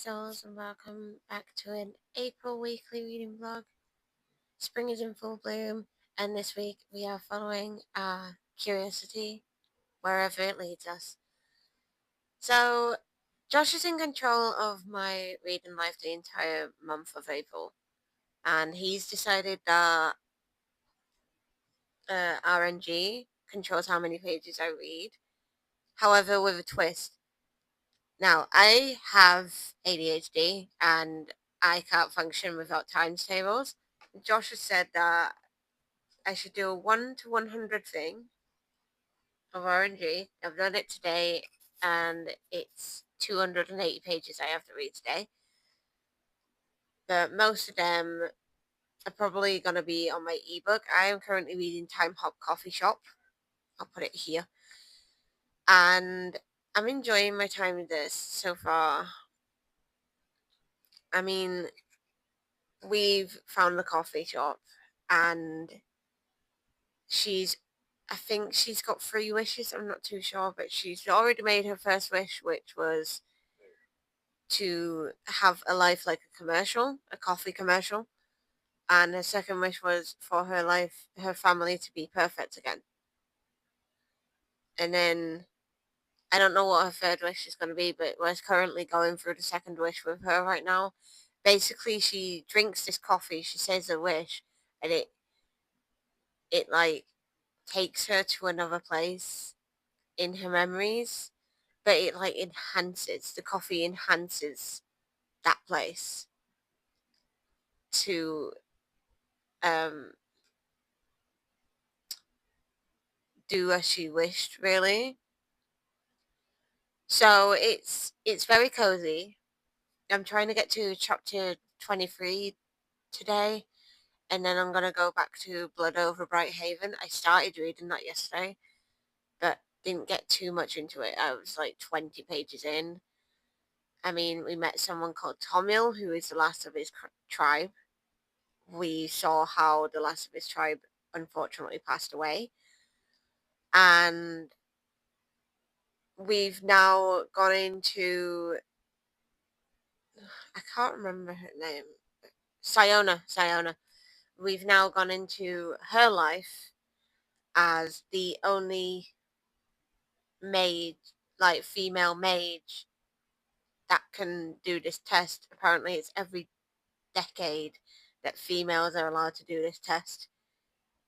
crystals, and welcome back to an April weekly reading vlog. Spring is in full bloom, and this week we are following our curiosity wherever it leads us. So, Josh is in control of my reading life the entire month of April, and he's decided that RNG controls how many pages I read, however, with a twist. Now, I have ADHD and I can't function without times tables. Josh has said that I should do a 1 to 100 thing of RNG. I've done it today and it's 280 pages I have to read today. But most of them are probably going to be on my ebook. I am currently reading Time Hop Coffee Shop. I'll put it here. And I'm enjoying my time with this so far. I mean, we've found the coffee shop and I think she's got 3 wishes, I'm not too sure, but she's already made her first wish, which was to have a life like a coffee commercial, and her second wish was for her family to be perfect again. And then I don't know what her third wish is going to be, but we're currently going through the second wish with her right now. Basically, she drinks this coffee, she says a wish, and it like takes her to another place in her memories, but it like the coffee enhances that place to do as she wished, really. So it's very cozy. I'm trying to get to chapter 23 today, and then I'm gonna go back to Blood Over Bright Haven. I started reading that yesterday, but didn't get too much into it. I was like 20 pages in. I mean, we met someone called Tomil, who is the last of his tribe. We saw how the last of his tribe unfortunately passed away. And we've now gone into, I can't remember her name, Siona. We've now gone into her life as the only mage, like female mage, that can do this test. Apparently it's every decade that females are allowed to do this test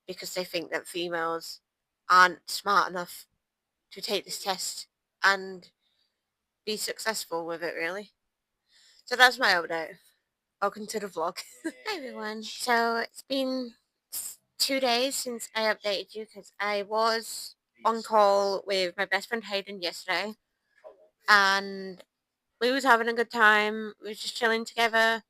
because they think that females aren't smart enough to take this test and be successful with it, really. So that's my update. Welcome to the vlog. Hi everyone. So it's been 2 days since I updated you because I was on call with my best friend Hayden yesterday, and we was having a good time. We was just chilling together.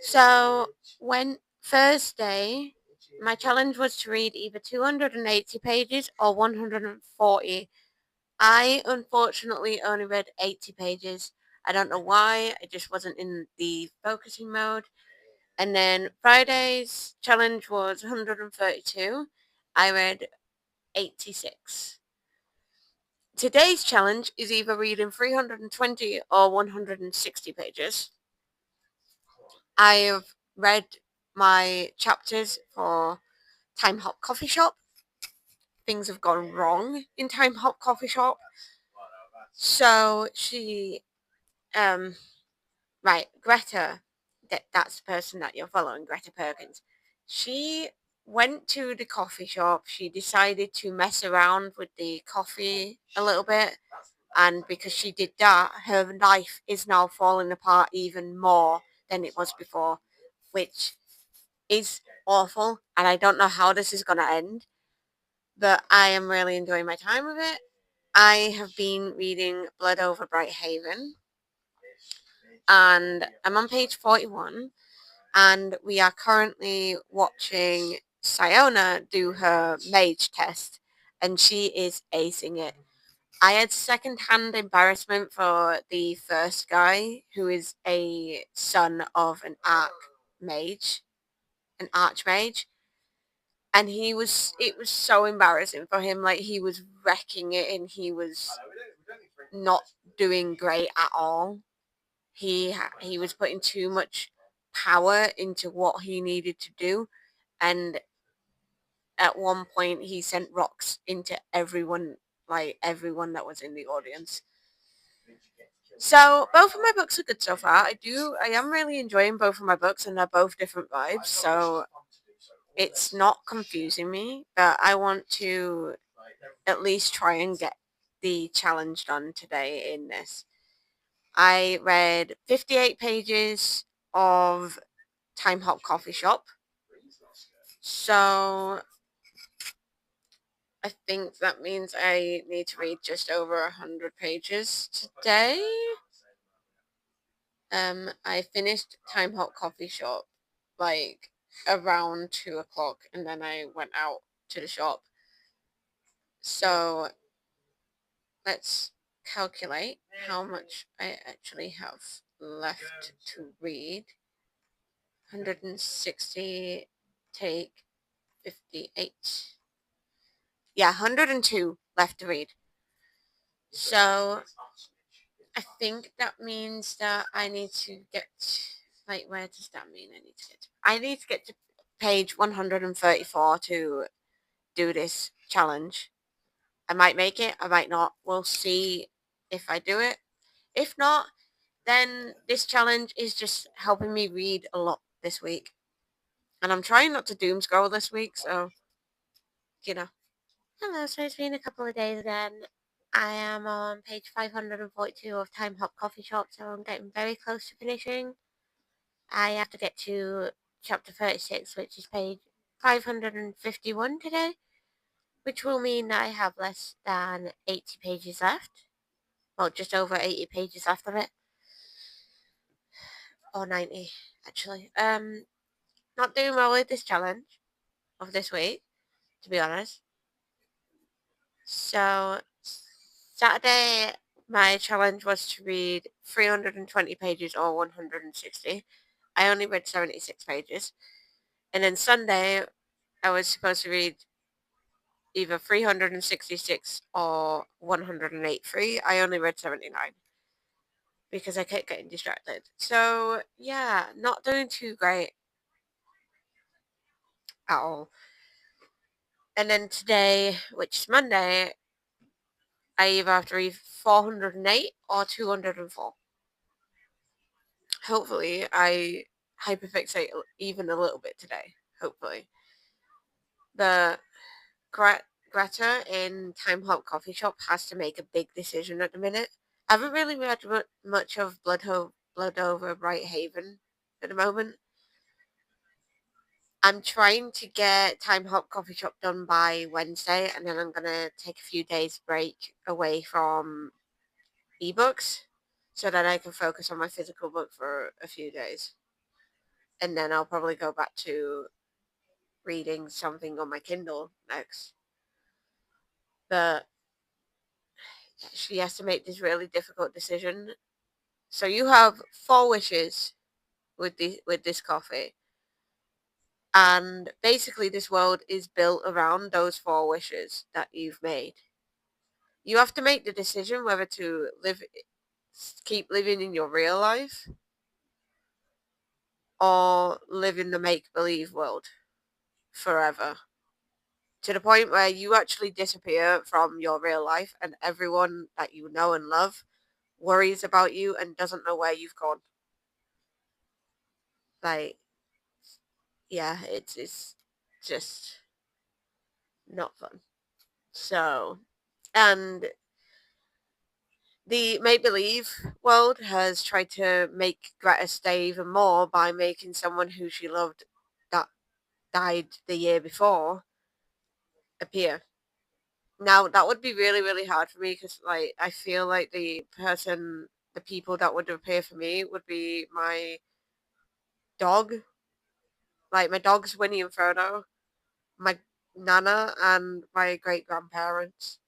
So when Thursday, my challenge was to read either 280 pages or 140. I unfortunately only read 80 pages. I don't know why. I just wasn't in the focusing mode. And then Friday's challenge was 132. I read 86. Today's challenge is either reading 320 or 160 pages. I have read my chapters for Time Hop Coffee Shop. Things have gone wrong in Time Hop Coffee Shop. So she, right, Greta, that's the person that you're following, Greta Perkins. She went to the coffee shop. She decided to mess around with the coffee a little bit. And because she did that, her life is now falling apart even more than it was before, which is awful. And I don't know how this is going to end, but I am really enjoying my time with it. I have been reading Blood Over Bright Haven, and I'm on page 41, and we are currently watching Siona do her mage test, and she is acing it. I had second-hand embarrassment for the first guy, who is a son of an archmage, and it was so embarrassing for him. Like, he was wrecking it, and he was not doing great at all. he was putting too much power into what he needed to do, and at one point he sent rocks into everyone that was in the audience. So both of my books are good so far. I am really enjoying both of my books, and they're both different vibes, so it's not confusing me, but I want to at least try and get the challenge done today in this. I read 58 pages of Time Hop Coffee Shop. So I think that means I need to read just over 100 pages today. I finished Time Hop Coffee Shop like around 2 o'clock, and then I went out to the shop. So let's calculate how much I actually have left to read. 160 take 58. Yeah, 102 left to read. So I think that means that I need to get, like, where does that mean I need to get to? I need to get to page 134 to do this challenge. I might make it, I might not. We'll see if I do it. If not, then this challenge is just helping me read a lot this week. And I'm trying not to doom scroll this week, so, you know. Hello, so it's been a couple of days again. I am on page 542 of Time Hop Coffee Shop, so I'm getting very close to finishing. I have to get to chapter 36, which is page 551 today, which will mean that I have less than 80 pages left. Well, just over 80 pages left of it. Or 90, actually. Not doing well with this challenge of this week, to be honest. So, Saturday, my challenge was to read 320 pages or 160. I only read 76 pages. And then Sunday, I was supposed to read either 366 or 183. I only read 79 because I kept getting distracted. So, yeah, not doing too great at all. And then today, which is Monday, I either have to read 408 or 204. Hopefully, I hyperfixate even a little bit today. Hopefully. The Greta in Time Hop Coffee Shop has to make a big decision at the minute. I haven't really read much of Blood Over Bright Haven at the moment. I'm trying to get Time Hop Coffee Shop done by Wednesday, and then I'm going to take a few days break away from ebooks so that I can focus on my physical book for a few days. And then I'll probably go back to reading something on my Kindle next. But she has to make this really difficult decision. So you have 4 wishes with this coffee. And basically this world is built around those 4 wishes that you've made. You have to make the decision whether to keep living in your real life or live in the make-believe world forever. To the point where you actually disappear from your real life and everyone that you know and love worries about you and doesn't know where you've gone. Like, yeah, it's just not fun. So, and the make-believe world has tried to make Greta stay even more by making someone who she loved that died the year before appear. Now, that would be really, really hard for me because, like, I feel like the people that would appear for me would be my dog. Like, my dogs, Winnie and Frodo, my Nana, and my great-grandparents.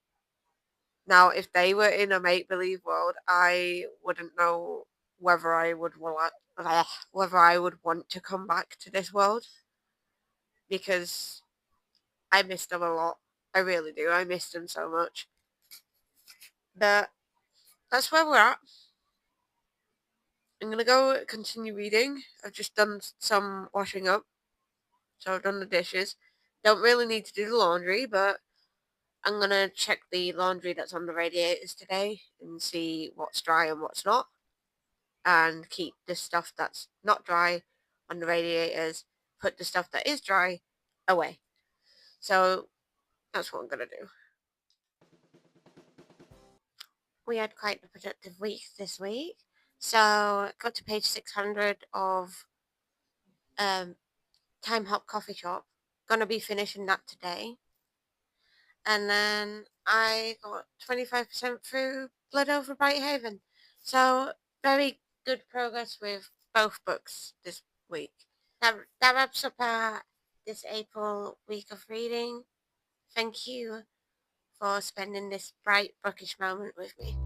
Now, if they were in a make-believe world, I wouldn't know whether I would want to come back to this world because I miss them a lot. I really do. I miss them so much. But that's where we're at. I'm going to go continue reading. I've just done some washing up. So I've done the dishes. Don't really need to do the laundry, but I'm going to check the laundry that's on the radiators today and see what's dry and what's not. And keep the stuff that's not dry on the radiators, put the stuff that is dry away. So that's what I'm going to do. We had quite a productive week this week. So got to page 600 of Time Hop Coffee Shop. Gonna be finishing that today. And then I got 25% through Blood Over Brighthaven. So very good progress with both books this week. That wraps up this April week of reading. Thank you for spending this bright bookish moment with me.